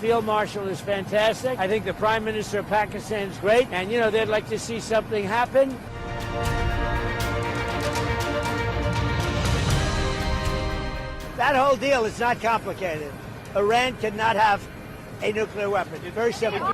field marshal is fantastic. I think the Prime Minister of Pakistan is great, and, you know, they'd like to see something happen. That whole deal is not complicated. Iran cannot have a nuclear weapon. It's very simple.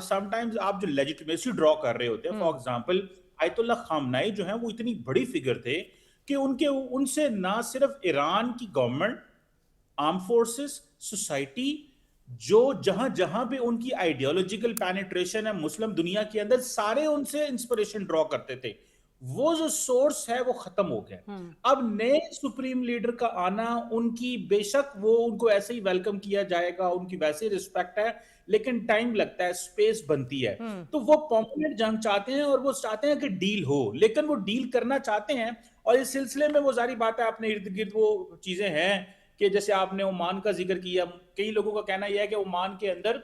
Some times آپ جو legitimacy ڈرا کر رہے ہوتے ہیں, for example آیت اللہ خامنائی جو ہیں وہ اتنی بڑی فگر تھے کہ ان سے نہ صرف ایران کی گورنمنٹ, آرم فورسز, سوسائٹی, جو جہاں جہاں پہ ان کی آئیڈیالوجیکل پینیٹریشن ہے مسلم دنیا کے اندر, سارے ان سے انسپریشن ڈرا کرتے تھے. وہ جو سورس ہے وہ ختم ہو گیا. اب نئے سپریم لیڈر کا آنا, ان کی بے شک وہ ان کو ایسے ہی ویلکم کیا جائے گا, ان کی ویسے رسپیکٹ ہے, لیکن ٹائم لگتا ہے, سپیس بنتی ہے. تو وہ پرماننٹ جنگ چاہتے ہیں اور وہ چاہتے ہیں کہ ڈیل ہو, لیکن وہ ڈیل کرنا چاہتے ہیں. اور اس سلسلے میں وہ ظاہری بات ہے اپنے ارد گرد وہ چیزیں ہیں کہ جیسے آپ نے عمان کا ذکر کیا, کئی لوگوں کا کہنا یہ ہے کہ عمان کے اندر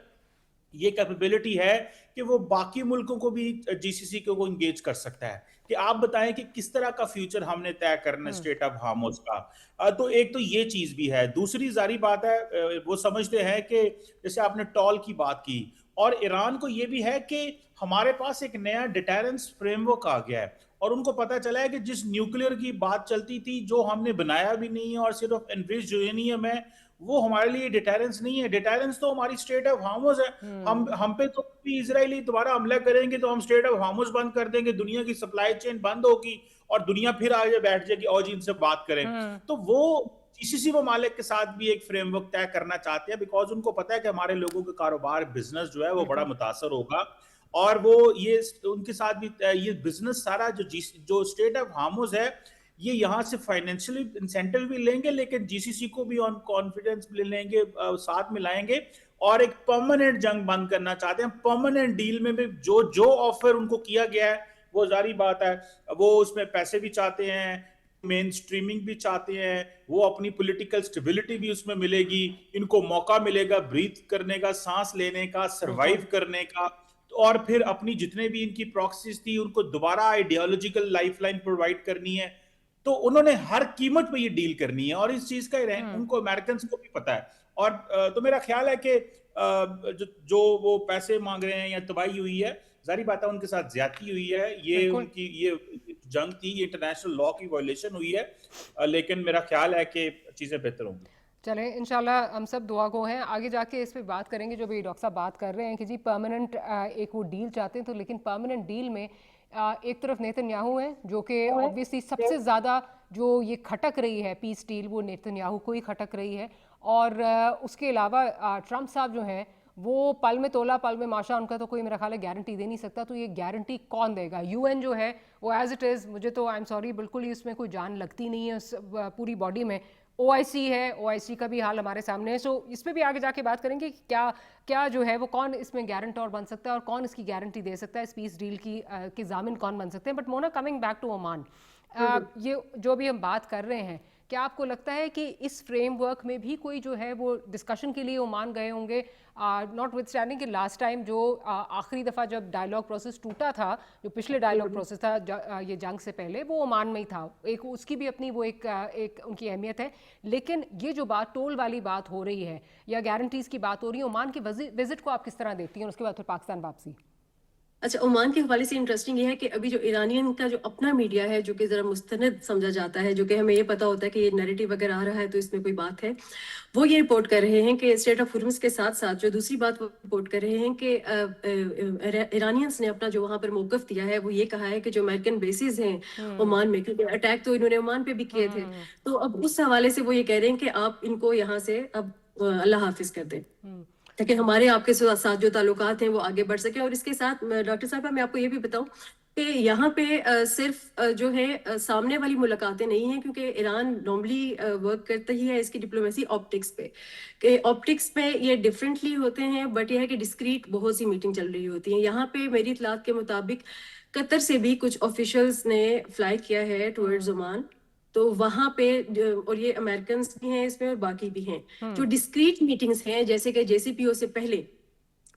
یہ کیپیبلٹی ہے کہ وہ باقی ملکوں کو بھی جی سی سی کو انگیج کر سکتا ہے. کہ آپ بتائیں کہ کس طرح کا فیوچر ہم نے طے کرنا ہے اسٹیٹ آف ہارموز کا. تو ایک تو یہ چیز بھی ہے. دوسری ظاہری بات ہے وہ سمجھتے ہیں کہ جیسے آپ نے ٹال کی بات کی, اور ایران کو یہ بھی ہے کہ ہمارے پاس ایک نیا ڈیٹرنس فریم ورک آ گیا ہے, اور ان کو پتا چلا ہے کہ جس نیوکلیئر کی بات چلتی تھی جو ہم نے بنایا بھی نہیں ہے اور صرف انریچڈ یورینیم ہے, وہ ہمارے لیے ڈیٹرنس نہیں ہے. ڈیٹرنس تو ہماری اسٹیٹ آف ہارموز ہے. ہم پہ تو بھی اسرائیلی دوبارہ حملہ کریں گے تو ہم اسٹیٹ آف ہارموز بند کر دیں گے, دنیا کی سپلائی چین بند ہوگی اور دنیا پھر آگے بیٹھ جائے گی اور جی ان سے بات کریں. تو وہ جی سی سی ممالک کے ساتھ بھی ایک فریم ورک طے کرنا چاہتے ہیں, بیکاز ان کو پتا ہے کہ ہمارے لوگوں کے کاروبار بزنس جو ہے وہ بڑا متاثر ہوگا, اور وہ یہ ان کے ساتھ بھی یہ بزنس سارا جو اسٹیٹ آف ہارموز ہے یہ یہاں سے فائنینشلی انسینٹیو بھی لیں گے, لیکن جی سی سی کو بھی آن کانفیڈنس بھی لیں گے, ساتھ میں لائیں گے, اور ایک پرماننٹ جنگ بند کرنا چاہتے ہیں. پرماننٹ ڈیل میں بھی جو آفر ان کو کیا گیا ہے وہ ظاہری بات ہے وہ اس میں پیسے بھی چاہتے ہیں, مین سٹریمنگ بھی چاہتے ہیں, وہ اپنی پولیٹیکل سٹیبلٹی بھی اس میں ملے گی, ان کو موقع ملے گا بریتھ کرنے کا, سانس لینے کا, سروائیو کرنے کا, اور پھر اپنی جتنے بھی ان کی پراکسیز تھی ان کو دوبارہ آئیڈیالوجیکل لائف لائن پرووائڈ کرنی ہے. تو انہوں نے ہر قیمت پہ یہ ڈیل کرنی ہے, اور اس چیز کا ان کو امریکنز کو بھی پتا ہے. اور تو میرا خیال ہے کہ جو وہ پیسے مانگ رہے ہیں یا تباہی ہوئی ہے, ظاہری بات ہے ان کے ساتھ زیادتی ہوئی ہے, یہ ان کی یہ جنگ تھی, یہ انٹرنیشنل لا کی وائلیشن ہوئی ہے, لیکن میرا خیال ہے کہ چیزیں بہتر ہوں گی. چلیں انشاءاللہ ہم سب دعا گو ہیں, آگے جا کے اس پہ بات کریں گے. جو بھی ڈاکٹر صاحب بات کر رہے ہیں کہ جی پرماننٹ ایک وہ ڈیل چاہتے ہیں, تو لیکن پرماننٹ ڈیل میں ایک طرف نیتن یاہو ہیں جو کہ obviously سب سے زیادہ جو یہ کھٹک رہی ہے پیس ڈیل وہ نیتن یاہو کو ہی کھٹک رہی ہے, اور اس کے علاوہ ٹرمپ صاحب جو ہیں وہ پل میں تولا پل میں ماشا, ان کا تو کوئی میرا خیال ہے گارنٹی دے نہیں سکتا. تو یہ گارنٹی کون دے گا؟ یو این جو ہے وہ ایز اٹ از, مجھے تو آئی ایم سوری بالکل ہی اس میں کوئی جان لگتی نہیں ہے اس پوری باڈی میں. او آئی سی ہے, او آئی سی کا بھی حال ہمارے سامنے ہے. سو اس پہ بھی آگے جا کے بات کریں گے کہ کیا جو ہے وہ کون اس میں گارنٹور بن سکتا ہے اور کون اس کی گارنٹی دے سکتا ہے, اس پیس ڈیل کی ضامن کون بن سکتے ہیں. But Mona coming back to Oman, یہ جو بھی ہم بات کر رہے ہیں, کیا آپ کو لگتا ہے کہ اس فریم ورک میں بھی کوئی جو ہے وہ ڈسکشن کے لیے عمان گئے ہوں گے, ناٹ وتھ اسٹینڈنگ کہ لاسٹ ٹائم جو آخری دفعہ جب ڈائیلاگ پروسیس ٹوٹا تھا, جو پچھلے ڈائیلاگ پروسیس تھا یہ جنگ سے پہلے, وہ عمان میں ہی تھا, ایک اس کی بھی اپنی وہ ایک ان کی اہمیت ہے. لیکن یہ جو بات ٹول والی بات ہو رہی ہے یا گارنٹیز کی بات ہو رہی ہے, عمان کے وزٹ کو آپ کس طرح دیکھتی ہیں, اور اس کے بعد پھر پاکستان واپسی؟ اچھا, عمان کے حوالے سے انٹرسٹنگ یہ ہے کہ ابھی جو ایرانین کا جو اپنا میڈیا ہے جو کہ ذرا مستند سمجھا جاتا ہے, جو کہ ہمیں یہ پتا ہوتا ہے کہ یہ نیریٹیو اگر آ رہا ہے تو اس میں کوئی بات ہے, وہ یہ رپورٹ کر رہے ہیں کہ اسٹیٹ آف ہارموز کے ساتھ ساتھ جو دوسری بات وہ رپورٹ کر رہے ہیں کہ ایرانینس نے اپنا جو وہاں پر موقف دیا ہے وہ یہ کہا ہے کہ جو امریکن بیسز ہیں عمان میں, کیونکہ اٹیک تو انہوں نے عمان پہ بھی کیے تھے, تو اب اس حوالے سے وہ یہ کہہ رہے ہیں کہ آپ ان کو یہاں سے اب اللہ حافظ کر دیں تاکہ ہمارے آپ کے ساتھ جو تعلقات ہیں وہ آگے بڑھ سکیں. اور اس کے ساتھ ڈاکٹر صاحبہ میں آپ کو یہ بھی بتاؤں کہ یہاں پہ صرف جو ہے سامنے والی ملاقاتیں نہیں ہیں, کیونکہ ایران نارملی ورک کرتا ہی ہے اس کی ڈپلومیسی آپٹکس پہ, کہ آپٹکس پہ یہ ڈفرینٹلی ہوتے ہیں, بٹ یہ ہے کہ ڈسکریٹ بہت سی میٹنگ چل رہی ہوتی ہیں. یہاں پہ میری اطلاعات کے مطابق قطر سے بھی کچھ آفیشلز نے فلائی کیا ہے ٹورڈز عمان, تو وہاں پہ اور یہ امریکنز بھی ہیں اس میں اور باقی بھی ہیں, جو ڈسکریٹ میٹنگز ہیں جیسے کہ جے سی پی او سے پہلے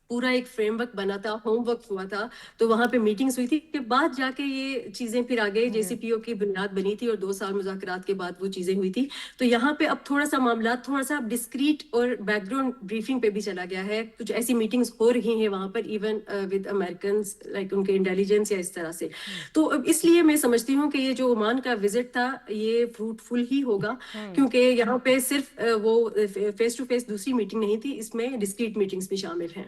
پورا ایک فریم ورک بنا تھا, ہوم ورک ہوا تھا, تو وہاں پہ میٹنگز ہوئی تھی, کہ بعد جا کے یہ چیزیں پھر آگے جے سی پی او کی بنیاد بنی تھی اور 2 سال مذاکرات کے بعد وہ چیزیں ہوئی تھی. تو یہاں پہ اب تھوڑا سا معاملات تھوڑا سا ڈسکریٹ اور بیک گراؤنڈ بریفنگ پہ بھی چلا گیا ہے, کچھ ایسی میٹنگز ہو رہی ہیں وہاں پر ایون ود امریکنز لائک ان کے انٹیلیجنس یا اس طرح سے. تو اب اس لیے میں سمجھتی ہوں کہ یہ جو عمان کا وزٹ تھا یہ فروٹفل ہی ہوگا, کیونکہ یہاں پہ صرف وہ فیس ٹو فیس دوسری میٹنگ نہیں تھی, اس میں ڈسکریٹ میٹنگز بھی شامل ہیں.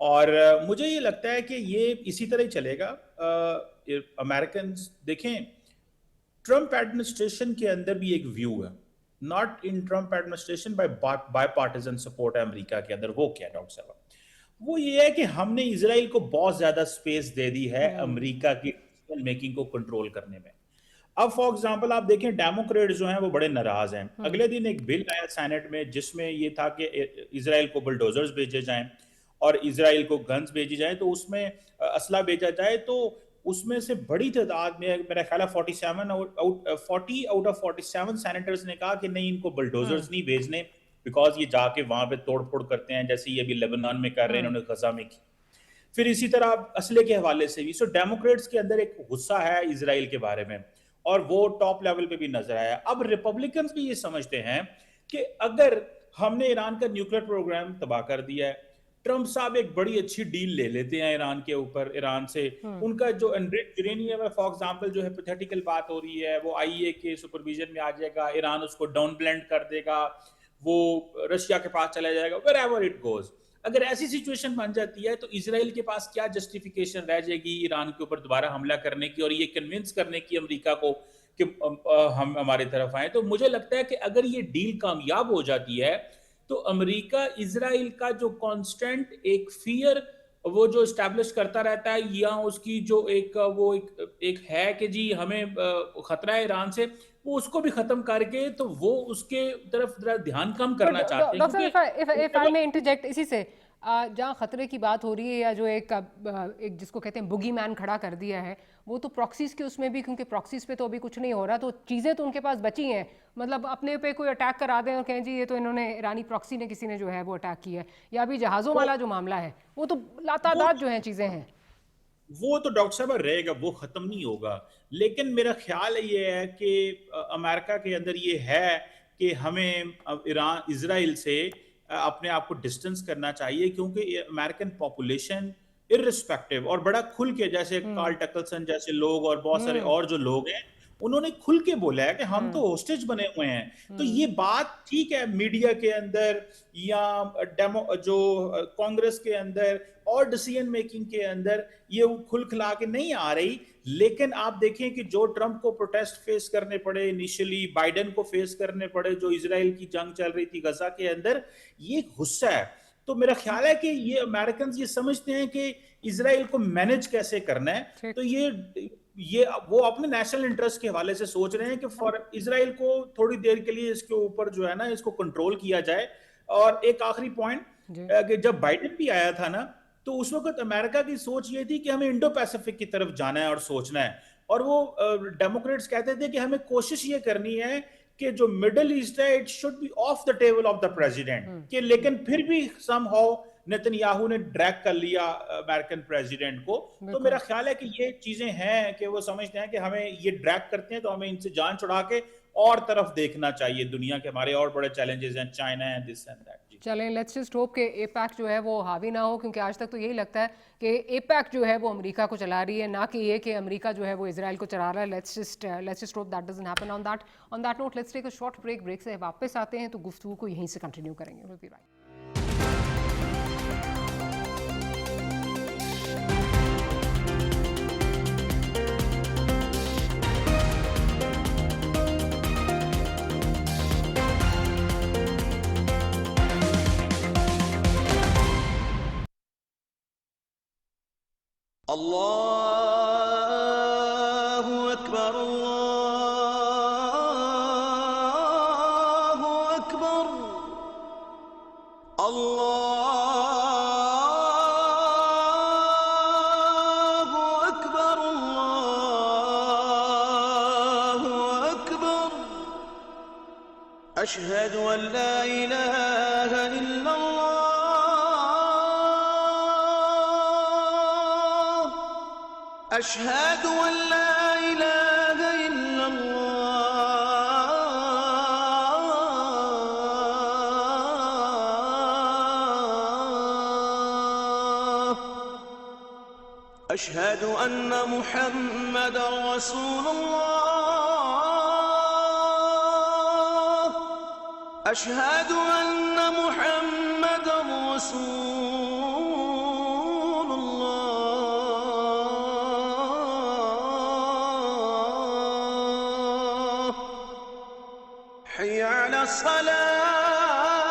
اور مجھے یہ لگتا ہے کہ یہ اسی طرح ہی چلے گا. امریکنز دیکھیں ٹرمپ ایڈمنسٹریشن کے اندر بھی ایک ویو ہے, not in Trump administration bipartisan support ہے امریکہ کے اندر. وہ کیا ڈاکٹر صاحب؟ وہ یہ ہے کہ ہم نے اسرائیل کو بہت زیادہ سپیس دے دی ہے امریکہ کی ڈیسیژن میکنگ کو کنٹرول کرنے میں. اب فار ایگزامپل آپ دیکھیں ڈیموکریٹ جو ہیں وہ بڑے ناراض ہیں. اگلے دن ایک بل آیا سینٹ میں جس میں یہ تھا کہ اسرائیل کو بلڈوزرز بھیجے جائیں اور اسرائیل کو گنز بھیجی جائیں, تو اس میں اسلحہ بھیجا جائے. تو اس میں سے بڑی تعداد میں میرا خیال ہے 40 آؤٹ آف 47 سینیٹرز نے کہا کہ نہیں, ان کو بلڈوزرز نہیں بھیجنے, بیکاز یہ جا کے وہاں پہ توڑ پھوڑ کرتے ہیں جیسے یہ ابھی لیبنان میں کر رہے ہیں, انہوں نے غزہ میں کی. پھر اسی طرح اسلحے کے حوالے سے بھی. سو ڈیموکریٹس کے اندر ایک غصہ ہے اسرائیل کے بارے میں اور وہ ٹاپ لیول پہ بھی نظر آیا. اب ریپبلکنز بھی یہ سمجھتے ہیں کہ اگر ہم نے ایران کا نیوکلیر پروگرام تباہ کر دیا ہے, ٹرمپ صاحب ایک بڑی اچھی ڈیل لے لیتے ہیں ایران کے اوپر, ایران سے ان کا جو انریچ یورینیم ہے فار ایگزامپل جو ہیپوتھیٹیکل بات ہو رہی ہے وہ آئی اے کے سپرویژن میں آ جائے گا, ایران اس کو ڈاؤن بلینڈ کر دے گا, وہ رشیا کے پاس چلا جائے گا, wherever it goes. اگر ایسی سچویشن بن جاتی ہے تو اسرائیل کے پاس کیا جسٹیفیکیشن رہ جائے گی ایران کے اوپر دوبارہ حملہ کرنے کی اور یہ کنونس کرنے کی امریکہ کو کہ ہم ہماری طرف آئیں. تو مجھے لگتا ہے کہ اگر یہ ڈیل کامیاب ہو جاتی ہے تو امریکہ اسرائیل کا جو کانسٹنٹ ایک فیئر وہ جو اسٹیبلش کرتا رہتا ہے, یا اس کی جو ایک ہے کہ جی ہمیں خطرہ ہے ایران سے, وہ اس کو بھی ختم کر کے تو وہ اس کے طرف دھیان کم کرنا چاہتے ہیں. ڈاکٹر صاحب انٹرجیکٹ اسی سے جہاں خطرے کی بات ہو رہی ہے یا جو ایک جس کو کہتے ہیں بوگی مین کھڑا کر دیا ہے, وہ تو پراکسیز کے اس میں بھی, کیونکہ پراکسیز پہ تو ابھی کچھ نہیں ہو رہا, تو چیزیں تو ان کے پاس بچی ہیں. مطلب اپنے پہ کوئی اٹیک کرا دیں اور کہیں جی یہ تو انہوں نے ایرانی پراکسی نے کسی نے جو ہے وہ اٹیک کیا ہے, یا ابھی جہازوں والا جو معاملہ ہے وہ تو لاتعداد جو ہیں چیزیں ہیں. وہ تو ڈاکٹر صاحب رہے گا, وہ ختم نہیں ہوگا. لیکن میرا خیال یہ ہے کہ امریکہ کے اندر یہ ہے کہ ہمیں اسرائیل سے اپنے آپ کو ڈسٹنس کرنا چاہیے, کیونکہ امریکن پاپولیشن ارسپیکٹیو اور بڑا کھل کے, جیسے کارل ٹکلسن جیسے لوگ اور بہت سارے اور جو لوگ ہیں, انہوں نے کھل کے بولا ہے کہ ہم تو ہوسٹیج بنے ہوئے ہیں. تو یہ بات ٹھیک ہے میڈیا کے اندر یا جو کانگریس کے اندر اور ڈیسیژن میکنگ کے اندر یہ کھل کھلا کے نہیں آ رہی, لیکن آپ دیکھیں کہ جو ٹرمپ کو پروٹیسٹ فیس کرنے پڑے انیشلی, بائیڈن کو فیس کرنے پڑے, جو اسرائیل کی جنگ چل رہی تھی غزہ کے اندر, یہ غصہ ہے. تو میرا خیال ہے کہ یہ امریکنز یہ سمجھتے ہیں کہ اسرائیل کو مینج کیسے کرنا ہے, تو یہ وہ اپنے نیشنل انٹرسٹ کے حوالے سے سوچ رہے ہیں کہ فار اسرائیل کو تھوڑی دیر کے لیے اس کے اوپر جو ہے نا اس کو کنٹرول کیا جائے. اور ایک آخری پوائنٹ کہ جب بائیڈن بھی آیا تھا نا تو اس وقت امریکہ کی سوچ یہ تھی کہ ہمیں انڈو پیسیفک کی طرف جانا ہے اور سوچنا ہے, اور وہ ڈیموکریٹس کہتے تھے کہ ہمیں کوشش یہ کرنی ہے کہ جو مڈل ایسٹ ہے it should be off the table of the president, کہ لیکن پھر بھی سم ہاؤ نیتن یاہو نے ڈریگ کر لیا امریکن پریزیڈنٹ کو. تو میرا خیال ہے کہ یہ چیزیں ہیں کہ وہ سمجھتے ہیں کہ ہمیں یہ ڈریگ کرتے ہیں تو ہمیں ان سے جان چھڑا کے اور طرف دیکھنا چاہیے. دنیا کے ہمارے اور بڑے چیلنجز ہیں, چائنا ہے, دس اینڈ دیٹ. چلیں لیٹس جسٹ ہوپ کہ اے پیک جو ہے وہ حاوی نہ ہو, کیونکہ آج تک تو یہی لگتا ہے کہ اے پیک جو ہے وہ امریکہ کو چلا رہی ہے, نہ کہ یہ کہ امریکہ جو ہے وہ اسرائیل کو چلا رہا ہے. Let's just hope that doesn't happen. On that note let's take a short break سے واپس آتے ہیں تو گفتگو کو یہیں سے کنٹینیو کریں گے. Will be right. اللہ اکبر اللہ اکبر اللہ اکبر اللہ اکبر اشہد ان لا الہ الا اللہ أشهد أن لا إله إلا الله أشهد أن محمدا رسول الله أشهد أن محمدا رسول الصلاة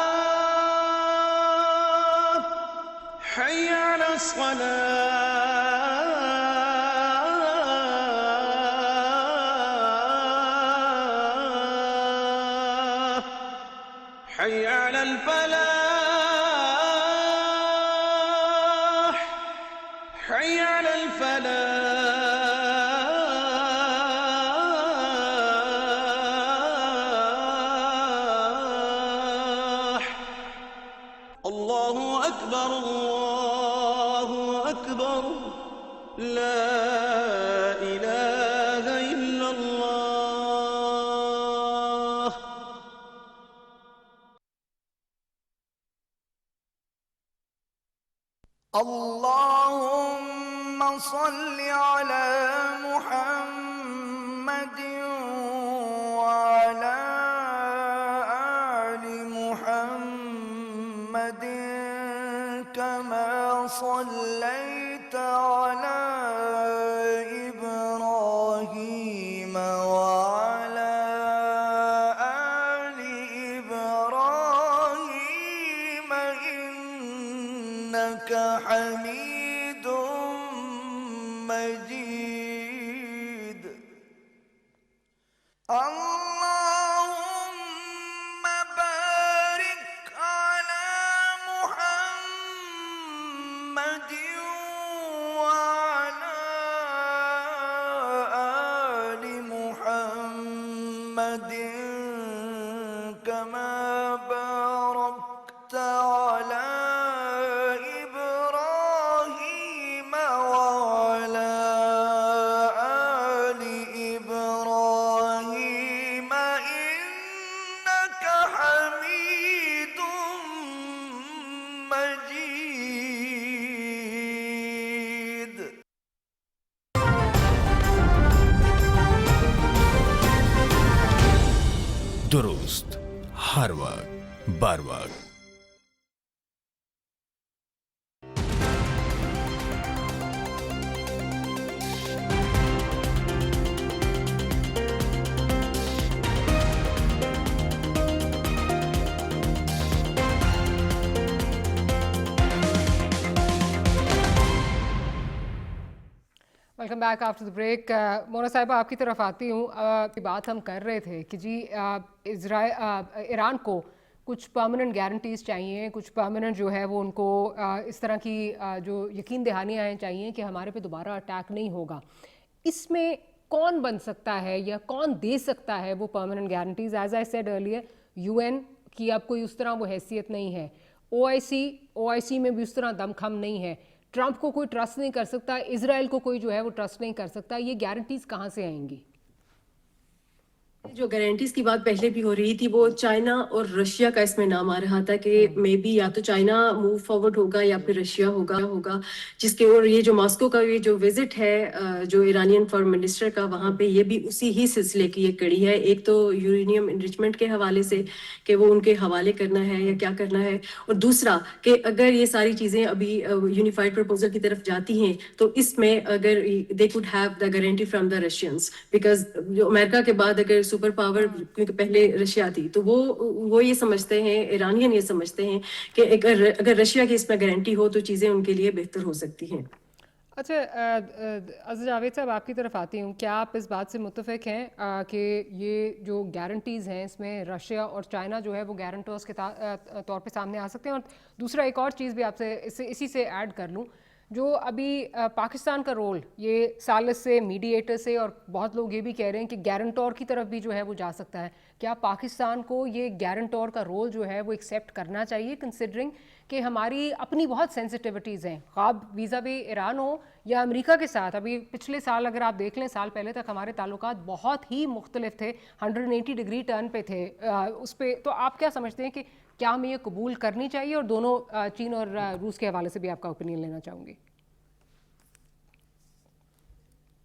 حي على الصلاة حي على الفلاح حي على الفلاح الله أكبر الله أكبر لا إله إلا الله اللهم صل على محمد وعلى آل محمد كما صليت على إبراهيم وعلى آل إبراهيم إنك حميد مجيد اللهم بارك على محمد وعلى آل محمد كما باركت على إبراهيم وعلى آل إبراهيم إنك حميد مجيد. درست ہر وقت بر وقت welcome back after the break. Mona صاحبہ آپ کی طرف آتی ہوں. بات ہم کر رہے تھے کہ جی ایران کو کچھ پرماننٹ گارنٹیز چاہیے, کچھ پرماننٹ جو ہے وہ ان کو اس طرح کی جو یقین دہانیاں ہیں چاہیے کہ ہمارے پہ دوبارہ اٹیک نہیں ہوگا. اس میں کون بن سکتا ہے یا کون دے سکتا ہے وہ permanent guarantees? As I said earlier, U N کی اب کوئی اس طرح وہ حیثیت نہیں ہے, او آئی سی میں بھی اس طرح دم خم نہیں ہے, ٹرمپ کو کوئی ٹرسٹ نہیں کر سکتا, اسرائیل کو کوئی جو ہے وہ ٹرسٹ نہیں کر سکتا. یہ گارنٹیز کہاں سے آئیں گی؟ جو گارنٹیز کی بات پہلے بھی ہو رہی تھی وہ چائنا اور رشیا کا اس میں نام آ رہا تھا کہ مے بی یا تو چائنا موو فارورڈ ہوگا یا پھر رشیا ہوگا جس کے, اور یہ جو ماسکو کا یہ جو وزٹ ہے جو ایرانین فارن منسٹر کا, وہاں پہ یہ بھی اسی ہی سلسلے کی ایک کڑی ہے. ایک تو یورینیم انریچمنٹ کے حوالے سے کہ وہ ان کے حوالے کرنا ہے یا کیا کرنا ہے, اور دوسرا کہ اگر یہ ساری چیزیں ابھی یونیفائڈ پرپوزل کی طرف جاتی ہیں تو اس میں اگر they could have the guarantee from the Russians, because جو امریکہ کے بعد اگر سپر پاور, کیونکہ پہلے رشیا تھی, تو وہ یہ سمجھتے ہیں, ایرانین یہ سمجھتے ہیں کہ اگر رشیا کی اس میں گارنٹی ہو تو چیزیں ان کے لیے بہتر ہو سکتی ہیں. اچھا عزیز جاوید صاحب آپ کی طرف آتی ہوں. کیا آپ اس بات سے متفق ہیں کہ یہ جو گارنٹیز ہیں اس میں رشیا اور چائنا جو ہے وہ گارنٹرز کے طور پہ سامنے آ سکتے ہیں؟ اور دوسرا ایک اور چیز بھی آپ سے اسی سے ایڈ کر لوں, جو ابھی پاکستان کا رول یہ ثالث سے, میڈیٹر سے, اور بہت لوگ یہ بھی کہہ رہے ہیں کہ گارنٹور کی طرف بھی جو ہے وہ جا سکتا ہے. کیا پاکستان کو یہ گارنٹور کا رول جو ہے وہ ایکسیپٹ کرنا چاہیے, کنسیڈرنگ کہ ہماری اپنی بہت سینسٹیوٹیز ہیں, خواب ویزا بھی ایران ہو یا امریکہ کے ساتھ؟ ابھی پچھلے سال اگر آپ دیکھ لیں, سال پہلے تک ہمارے تعلقات بہت ہی مختلف تھے, 180 ڈگری ٹرن پہ تھے اس پہ. تو آپ کیا سمجھتے ہیں کہ کیا ہمیں یہ قبول کرنی چاہیے؟ اور دونوں چین اور روس کے حوالے سے بھی آپ کا اوپینین لینا چاہوں گی.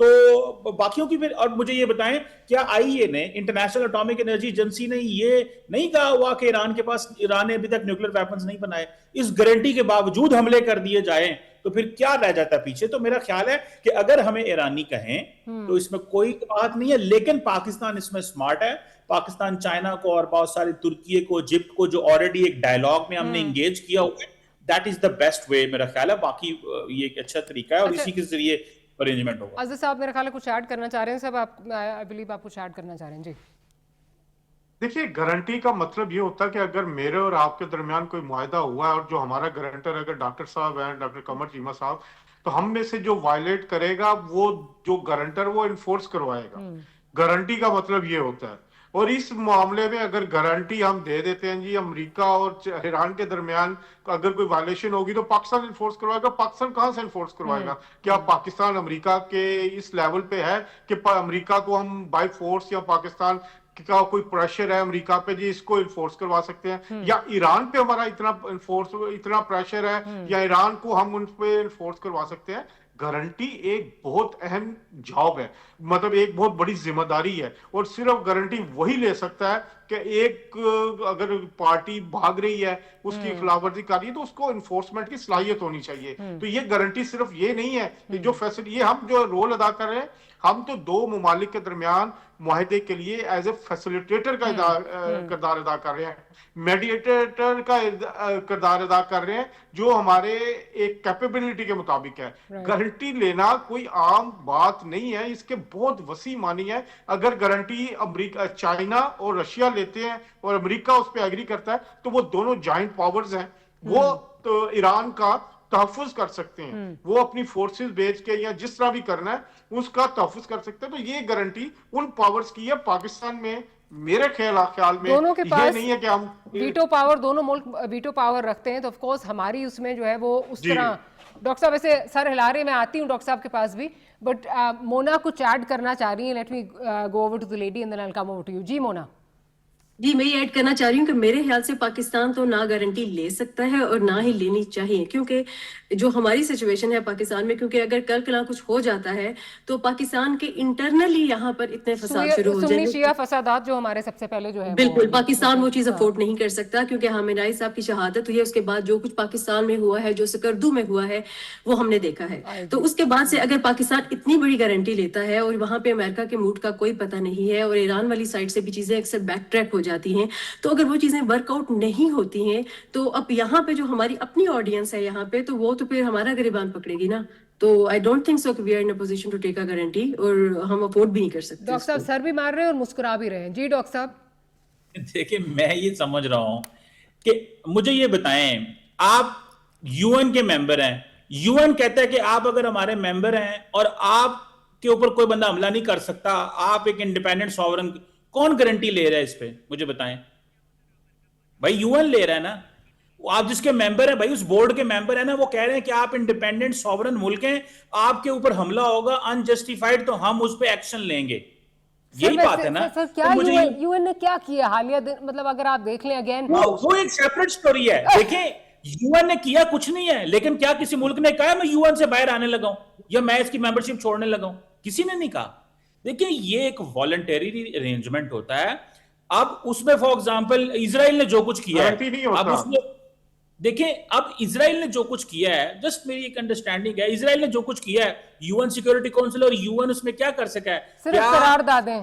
تو باقیوں کی پھر, اور مجھے یہ بتائیں کیا آئی اے نے, انٹرنیشنل اٹامک انرجی ایجنسی نے یہ نہیں کہا ہوا کہ ایران نے ابھی تک نیوکلیر ویپنز نہیں بنائے؟ اس گارنٹی کے باوجود حملے کر دیے جائیں تو پھر کیا رہ جاتا ہے پیچھے؟ تو میرا خیال ہے کہ اگر ہمیں ایرانی کہیں تو اس میں کوئی بات نہیں ہے, لیکن پاکستان اس میں سمارٹ ہے. پاکستان چائنا کو اور بہت ساری ترکی کو, ایجپٹ کو, جو آلریڈی ایک ڈائلاگ میں ہم نے انگیج کیا ہوا ہے, that is the best way میرا خیال ہے. باقی یہ ایک اچھا طریقہ ہے اور اسی کے ذریعے ارینجمنٹ ہوگا. عزیز صاحب میرا خیال ہے کچھ ایڈ کرنا چاہ رہے ہیں صاحب, آپ آئی بلیو آپ کچھ ایڈ کرنا چاہ رہے ہیں. جی دیکھیے, گارنٹی کا مطلب یہ ہوتا ہے کہ اگر میرے اور آپ کے درمیان کوئی معاہدہ ہوا ہے اور جو ہمارا گارنٹر اگر ڈاکٹر صاحب ہیں, ڈاکٹر قمر چیمہ صاحب, تو ہم میں سے جو وائلیٹ کرے گا وہ جو گارنٹر وہ انفورس کروائے گا. گارنٹی کا مطلب یہ ہوتا ہے. اور اس معاملے میں اگر گارنٹی ہم دے دیتے ہیں جی امریکہ اور ایران کے درمیان اگر کوئی وائلیشن ہوگی تو پاکستان انفورس کروائے گا. پاکستان کہاں سے انفورس کروائے گا؟ کیا پاکستان امریکہ کے اس لیول پہ ہے کہ امریکہ کو ہم بائی فورس, یا پاکستان کا کوئی پریشر ہے امریکہ پہ جی اس کو انفورس کروا سکتے ہیں؟ یا ایران پہ ہمارا اتنا پریشر ہے یا ایران کو ہم ان پہ انفورس کروا سکتے ہیں؟ گارنٹی ایک بہت اہم جاب ہے, مطلب ایک بہت بڑی ذمہ داری ہے, اور صرف گارنٹی وہی لے سکتا ہے کہ ایک اگر پارٹی بھاگ رہی ہے, اس کی خلاف ورزی کر رہی ہے, تو اس کو انفورسمنٹ کی صلاحیت ہونی چاہیے. تو یہ گارنٹی صرف یہ نہیں ہے کہ جو فیصلے, یہ ہم جو رول ادا کر رہے ہیں, ہم تو دو ممالک کے درمیان معاہدے کے لیے ایز اے فیسیلیٹیٹر کا کردار ادا کر رہے ہیں, میڈیٹیٹر کا کردار ادا کر رہے ہیں, جو ہمارے ایک کیپیبلٹی کے مطابق ہے. گارنٹی لینا کوئی عام بات نہیں ہے, اس کے بہت وسیع معنی ہے. اگر گارنٹی امریکہ, چائنا اور رشیا لیتے ہیں اور امریکہ اس پہ ایگری کرتا ہے, تو وہ دونوں جائنٹ پاورز ہیں, وہ تو ایران کا تحفظ کر سکتے ہیں, وہ اپنی فورسز بھیج کے یا جس طرح بھی کرنا ہے اس کا تحفظ کر سکتے ہیں. تو یہ گارنٹی ان پاورز کی ہے. پاکستان میں میرے خیال میں دونوں کے پاس یہ نہیں ہے کہ ہم ویٹو پاور, دونوں ملک ویٹو پاور رکھتے ہیں, تو آف کورس ہماری اس میں جو ہے وہ اس طرح. ڈاکٹر صاحب ویسے سر ہلا رہے, میں آتی ہوں ڈاکٹر صاحب کے پاس بھی, بٹ مونا کچھ ایڈ کرنا چاہ رہی ہیں. Let me go over to the lady and then I will come over to you. جی مونا. جی میں یہ ایڈ کرنا چاہ رہی ہوں کہ میرے خیال سے پاکستان تو نہ گارنٹی لے سکتا ہے اور نہ ہی لینی چاہیے, کیونکہ جو ہماری سچویشن ہے پاکستان میں, کیونکہ اگر کل کلا کچھ ہو جاتا ہے تو پاکستان کے انٹرنلی یہاں پر اتنے فساد شروع ہو جائیں سنی شیعہ فسادات جو ہمارے سب سے پہلے جو ہے, بالکل پاکستان وہ چیز افورڈ نہیں کر سکتا, کیونکہ حامد صاحب کی شہادت ہوئی ہے, اس کے بعد جو کچھ پاکستان میں ہوا ہے, جو سکردو میں ہوا ہے, وہ ہم نے دیکھا ہے. تو اس کے بعد سے اگر پاکستان اتنی بڑی گارنٹی لیتا ہے اور وہاں پہ امریکہ کے موڈ کا کوئی پتہ نہیں ہے, اور ایران والی سائڈ سے بھی چیزیں اکثر بیک ٹریک ہو جاتی ہیں, تو اگر وہ چیزیں ورک آؤٹ نہیں ہوتی ہیں, تو اب یہاں پہ جو ہماری اپنی آڈینس ہے یہاں پہ, تو وہ تو پھر ہمارا گریبان پکڑے گی نا. تو آئی ڈونٹ تھنک سو کہ we are in a position to take a guarantee, اور ہم افورڈ بھی نہیں کر سکتے. ڈاکٹر صاحب سر بھی مار رہے ہیں اور مسکرا بھی رہے ہیں. جی ڈاکٹر صاحب. دیکھیں میں یہ سمجھ رہا ہوں کہ مجھے یہ بتائیں, آپ یو این کے ممبر ہیں, یو این کہتا ہے کہ آپ اگر ہمارے ممبر ہیں اور آپ کے اوپر کوئی بندہ حملہ نہیں کر سکتا, آپ ایک انڈیپینڈنٹ ساورن, کون گارنٹی لے رہا ہے اس پہ؟ مجھے بتائیں. بھائی یو این لے رہا ہے نا, آپ جس کے ممبر ہیں, بھائی اس بورڈ کے ممبر ہیں نا, وہ کہہ رہے ہیں کہ آپ انڈیپینڈنٹ ساورن ملک ہیں, آپ کے اوپر حملہ ہوگا انجسٹیفائڈ تو ہم اس پہ ایکشن لیں گے. یہی بات ہے نا. سر کیا یو این نے کیا کیا حالیہ دن, مطلب اگر آپ دیکھ لیں اگین, وہ ایک سیپریٹ سٹوری ہے. دیکھیں یو این نے کیا کچھ نہیں ہے, لیکن کیا کسی ملک نے کہا میں یو این سے باہر آنے لگا ہوں یا میں اس کی ممبرشپ چھوڑنے لگا ہوں؟ کسی نے نہیں کہا. دیکھیں یہ ایک والنٹری ارینجمنٹ ہوتا ہے. اب اس میں فار ایگزامپل اسرائیل نے جو کچھ کیا ہے, اب اس میں دیکھیں, اب اسرائیل نے جو کچھ کیا ہے, جسٹ میری ایک انڈرسٹینڈنگ ہے, اسرائیل نے جو کچھ کیا ہے, یو این سیکورٹی کونسل اور یو این اس میں کیا کر سکا ہے؟ صرف قراردادیں.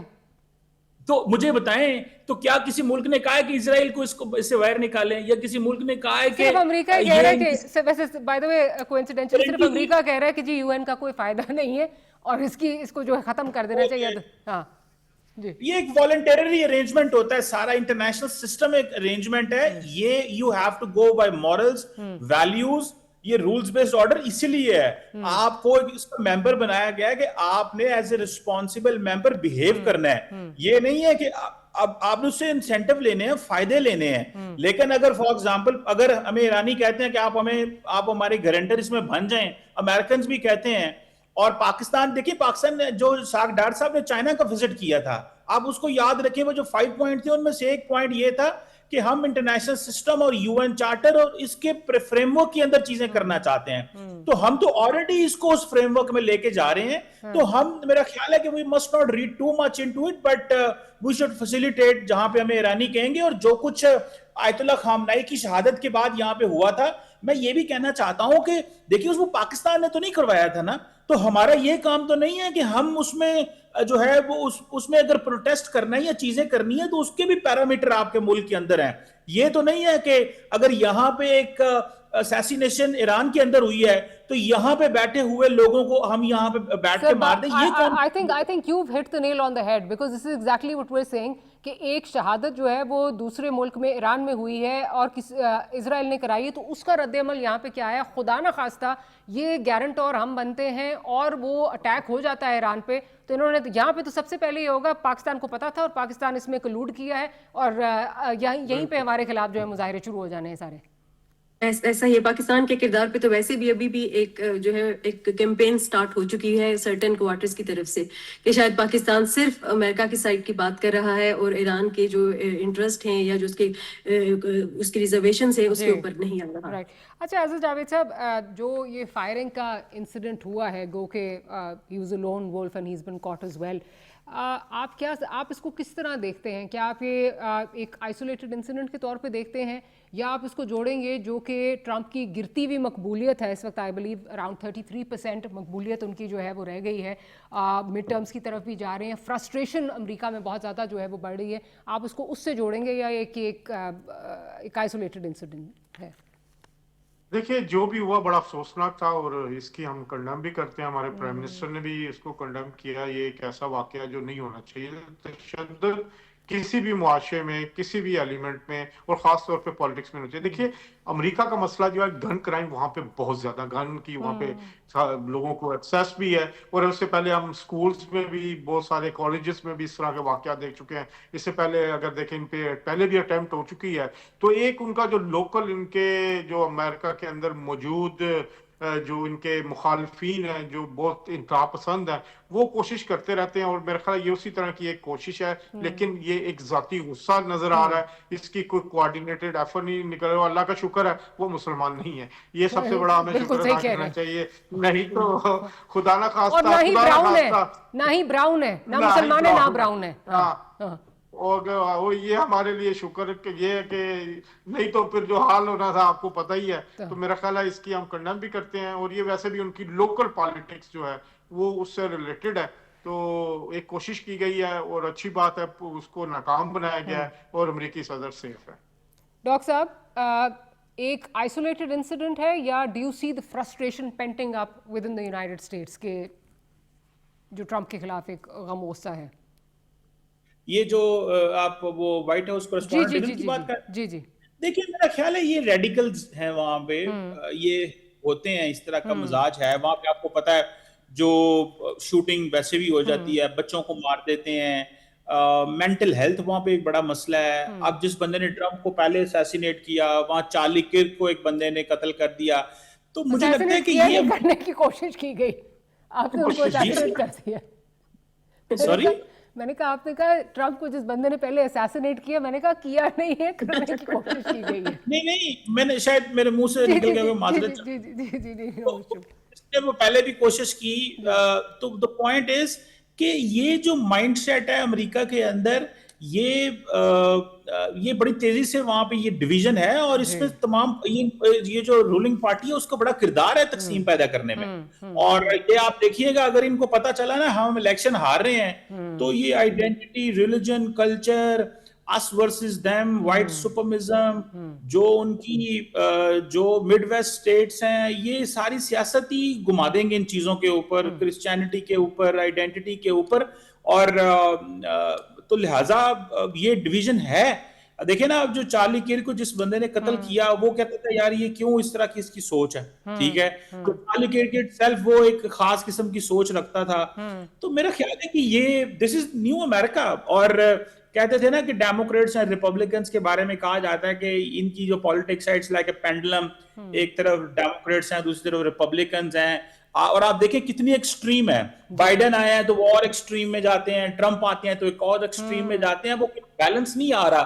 تو مجھے بتائیں, تو کیا کسی ملک نے کہا ہے کہ اسرائیل کو اس سے باہر نکالیں, یا کسی ملک نے کہا ہے کہ صرف امریکہ کہہ رہا ہے کہ, ویسے بائی دی وے کوئنسیڈنشلی صرف امریکہ کہہ رہا ہے کہ جی یو این کا کوئی فائدہ نہیں ہے اور اس کو جو ہے ختم کر دینا چاہیے. ہاں جی, یہ ایک والنٹری ارینجمنٹ ہوتا ہے, سارا انٹرنیشنل سسٹم ایک ارینجمنٹ ہے. یہ you have to go by morals, values, یہ رولز بیسڈ آرڈر اسی لیے ہے. آپ کو اس کا ممبر بنایا گیا ہے کہ آپ نے as a responsible member behave کرنا ہے. یہ نہیں ہے کہ اب آپ نے اس سے انسینٹیو لینے ہیں, فائدے لینے ہیں. لیکن اگر فار ایگزامپل اگر ہمیں ایرانی کہتے ہیں کہ آپ ہمارے گارنٹر اس میں بن جائیں, امریکنز بھی کہتے ہیں, اور پاکستان, دیکھیں پاکستان نے جو ڈاکٹر صاحب نے چائنا کا وزٹ کیا تھا, آپ اس کو یاد رکھیں, وہ جو 5 پوائنٹ تھے ان میں سے ایک پوائنٹ یہ تھا کہ ہم انٹرنیشنل سسٹم اور یو این چارٹر اور اس کے فریم ورک کے اندر چیزیں کرنا چاہتے ہیں، تو ہم تو آلریڈی اس کو اس فریم ورک میں لے کے جا رہے ہیں. تو ہم میرا خیال ہے کہ we must not read too much into it, but we should facilitate جہاں پہ ہمیں ایرانی کہیں گے. اور جو کچھ آیت اللہ خامنائی کی شہادت کے بعد یہاں پہ ہوا تھا، میں یہ بھی کہنا چاہتا ہوں کہ دیکھیے اس کو پاکستان نے تو نہیں کروایا تھا نا، تو ہمارا یہ کام تو نہیں ہے کہ ہم اس میں جو ہے وہ اس میں اگر پروٹیسٹ کرنا ہے یا چیزیں کرنی ہے تو اس کے بھی پیرامیٹر آپ کے ملک کے اندر ہیں. یہ تو نہیں ہے کہ اگر یہاں پہ ایک اسیسینیشن ایران کے اندر ہوئی ہے تو یہاں پہ بیٹھے ہوئے لوگوں کو ہم یہاں پہ بیٹھ کے مار دیں. یہ I think you've hit the nail on the head, because this is exactly what we're saying کہ ایک شہادت جو ہے وہ دوسرے ملک میں ایران میں ہوئی ہے اور اسرائیل نے کرائی ہے، تو اس کا رد عمل یہاں پہ کیا ہے؟ خدا نہ خواستہ یہ گارنٹور ہم بنتے ہیں اور وہ اٹیک ہو جاتا ہے ایران پہ، تو انہوں نے یہاں پہ تو سب سے پہلے یہ ہوگا پاکستان کو پتا تھا اور پاکستان اس میں کلوڈ کیا ہے اور یہیں پہ ہمارے خلاف جو ہے مظاہرے شروع ہو جانے ہیں سارے. ایسا ہی ہے. پاکستان کے کردار پہ تو ویسے بھی ابھی بھی ایک جو ہے ایک کیمپین سٹارٹ ہو چکی ہے سرٹن کوارٹرز کی طرف سے کہ شاید پاکستان صرف امریکہ کی سائڈ کی بات کر رہا ہے اور ایران کے جو انٹرسٹ ہیں یا جو اس کی ریزرویشنز ہیں اس کے اوپر نہیں آ رہا. اچھا عزیز جاوید صاحب، جو یہ فائرنگ کا انسیڈنٹ ہوا ہے، گو کہ he was a lone wolf and he is been caught as well, آپ اس کو کس طرح دیکھتے ہیں؟ کیا آپ یہ ایک آئسولیٹڈ انسیڈنٹ کے طور پہ دیکھتے ہیں، یا آپ اس کو جوڑیں گے جو کہ ٹرمپ کی گرتی ہوئی مقبولیت ہے اس وقت؟ آئی بلیو اراؤنڈ 33% مقبولیت ان کی جو ہے وہ رہ گئی ہے، مڈ ٹرمز کی طرف بھی جا رہے ہیں، فرسٹریشن امریکہ میں بہت زیادہ جو ہے وہ بڑھ رہی ہے. آپ اس کو اس سے جوڑیں گے یا ایک آئسولیٹڈ انسیڈنٹ ہے؟ دیکھیے جو بھی ہوا بڑا افسوسناک تھا اور اس کی ہم کنڈم بھی کرتے ہیں. ہمارے پرائم منسٹر نے بھی اس کو کنڈم کیا. یہ ایک ایسا واقعہ جو نہیں ہونا چاہیے. تشدد کسی بھی معاشرے میں کسی بھی ایلیمنٹ میں اور خاص طور پہ پالیٹکس میں ہونا چاہیے. دیکھیے امریکہ کا مسئلہ جو ہے گن کرائم وہاں پہ بہت زیادہ، گن کی وہاں پہ لوگوں کو ایکسیس بھی ہے. اور اس سے پہلے ہم سکولز میں بھی بہت سارے کالجز میں بھی اس طرح کے واقعات دیکھ چکے ہیں. اس سے پہلے اگر دیکھیں ان پہ پہلے بھی اٹیمپٹ ہو چکی ہے. تو ایک ان کا جو لوکل ان کے جو امریکہ کے اندر موجود جو ان کے مخالفین ہیں جو بہت انتہا پسند ہیں وہ کوشش کرتے رہتے ہیں، اور میرا خیال یہ اسی طرح کی ایک کوشش ہے. لیکن یہ ایک ذاتی غصہ نظر آ رہا ہے، اس کی کوئی کوارڈینیٹڈ ایفرٹ نہیں نکل رہا. اللہ کا شکر ہے وہ مسلمان نہیں ہے، یہ سب سے بڑا ہمیں شکر ادا کرنا چاہیے. نہیں تو خدا نہ خواستہ، نہ ہی براؤن ہے، نہ مسلمان ہے نہ براؤن ہے. اور یہ ہمارے لیے شکر کہ یہ ہے کہ نہیں تو پھر جو حال ہونا تھا آپ کو پتہ ہی ہے. تو میرا خیال ہے اس کی ہم کنڈم بھی کرتے ہیں، اور یہ ویسے بھی ان کی لوکل پالیٹکس جو ہے وہ اس سے ریلیٹڈ ہے. تو ایک کوشش کی گئی ہے اور اچھی بات ہے، اس کو ناکام بنایا گیا ہے اور امریکی صدر سیف ہے. ڈاکٹر صاحب، ایک آئسولیٹڈ انسیڈنٹ ہے یا do you see the frustration painting up within the United States کے جو ٹرمپ کے خلاف ایک غم غصہ ہے؟ یہ جو آپ وہ وائٹ ہاؤس کورسپونڈنٹ کی بات کر، جی دیکھیے میرا خیال ہے یہ ریڈیکلز ہیں وہاں پہ، یہ ہوتے ہیں، اس طرح کا مزاج ہے وہاں پہ. آپ کو پتا ہے جو شوٹنگ ویسے بھی ہو جاتی ہے، بچوں کو مار دیتے ہیں، مینٹل ہیلتھ وہاں پہ ایک بڑا مسئلہ ہے. اب جس بندے نے ٹرمپ کو پہلے اسیسینیٹ کیا، وہاں چارلی کرک کو ایک بندے نے قتل کر دیا. تو مجھے لگتا ہے کہ یہ کرنے کی کوشش کی گئی، آپ نے ان کو اسیسینیٹ کر دیا. سوری، میں نے کہا آپ نے کہا ٹرمپ کو جس بندے نے پہلے اسیسینیٹ کیا، میں نے کہا کیا نہیں ہے، کرنے کی کوشش کی گئی ہے. نہیں میں نے شاید میرے منہ سے نکل گیا معذرت. وہ پہلے بھی کوشش کی. تو the point is کہ یہ جو مائنڈ سیٹ ہے امریکہ کے اندر، یہ بڑی تیزی سے وہاں پہ یہ ڈویژن ہے، اور اس میں تمام یہ جو رولنگ پارٹی ہے اس کا بڑا کردار ہے تقسیم پیدا کرنے میں. اور یہ آپ دیکھیے گا اگر ان کو پتا چلا نا ہم الیکشن ہار رہے ہیں، تو یہ identity, religion, culture, us versus them، white supremacism, جو ان کی جو مڈ ویسٹ اسٹیٹس ہیں، یہ ساری سیاست ہی گھما دیں گے ان چیزوں کے اوپر، کرسچینٹی کے اوپر، آئیڈینٹی کے اوپر. اور تو لہٰذا یہ ڈویژن ہے. دیکھیں نا اب جو چارلی کرک کو جس بندے نے قتل کیا، وہ کہتا تھا یار یہ کیوں اس طرح کی اس کی سوچ ہے، ٹھیک ہے. تو چارلی کرک اٹ سیلف وہ ایک خاص قسم کی سوچ رکھتا تھا. تو میرا خیال ہے کہ یہ دس از نیو امریکہ. اور کہتے تھے نا کہ ڈیموکریٹس اور ریپبلکنس کے بارے میں کہا جاتا ہے کہ ان کی جو پالیٹکس ہے اٹس لائک اے پینڈلم، ایک طرف ڈیموکریٹس ہیں دوسری طرف ریپبلکنس ہیں. اور آپ دیکھیں کتنی ایکسٹریم ہے. بائیڈن آیا ہے تو وہ اور ایکسٹریم میں جاتے ہیں، ٹرمپ آتے ہیں تو ایک اور ایکسٹریم میں جاتے ہیں. وہ بیلنس نہیں آ رہا.